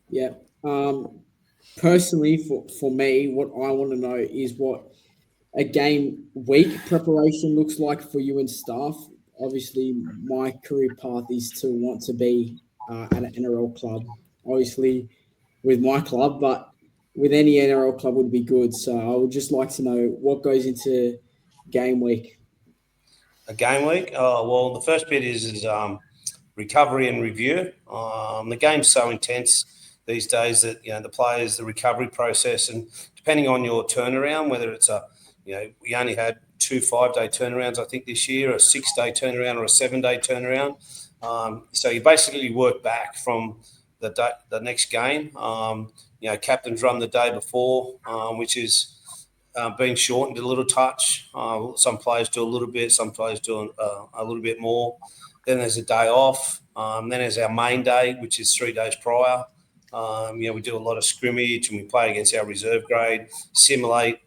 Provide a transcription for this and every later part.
Yeah. Personally, for me, what I want to know is what a game week preparation looks like for you and staff. Obviously, my career path is to want to be at an NRL club. Obviously, with my club, but with any NRL club would be good. So I would just like to know what goes into game week. A game week. Well, the first bit is recovery and review. The game's so intense these days that the players, the recovery process, and depending on your turnaround, whether it's we only had 2 5-day turnarounds I think this year, a 6-day turnaround or a 7-day turnaround. So you basically work back from the next game. Captains run the day before, which is being shortened a little touch. Some players do a little bit, some players do a little bit more. Then there's a day off. Then there's our main day, which is 3 days prior. We do a lot of scrimmage and we play against our reserve grade, simulate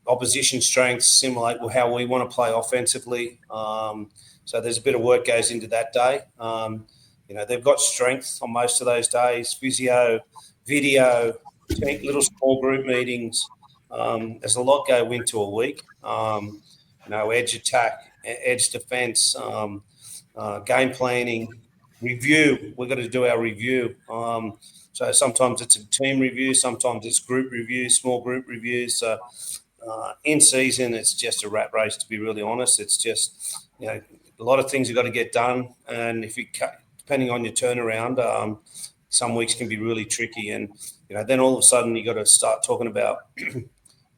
opposition strengths, simulate how we want to play offensively. So there's a bit of work goes into that day. They've got strength on most of those days, physio, video, little small group meetings. There's a lot go into a week. Edge attack, edge defence, game planning, review. We've got to do our review. So sometimes it's a team review, sometimes it's group review, small group reviews. So in season, it's just a rat race, to be really honest. It's just, a lot of things you've got to get done. And depending on your turnaround, some weeks can be really tricky. And, then all of a sudden you've got to start talking about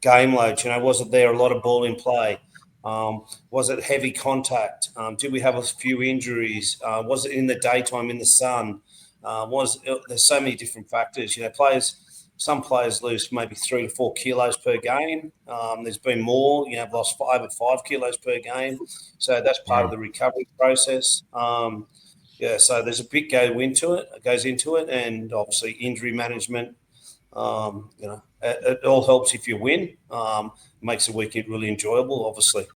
game loads. Was it there a lot of ball in play? Was it heavy contact? Did we have a few injuries? Was it in the daytime in the sun? There's so many different factors. Some players lose maybe 3 to 4 kilos per game. There's been more. I've lost over 5 kilos per game. So that's part of the recovery process. So there's a bit goes into it, and obviously injury management. It all helps if you win. Makes the weekend really enjoyable, obviously.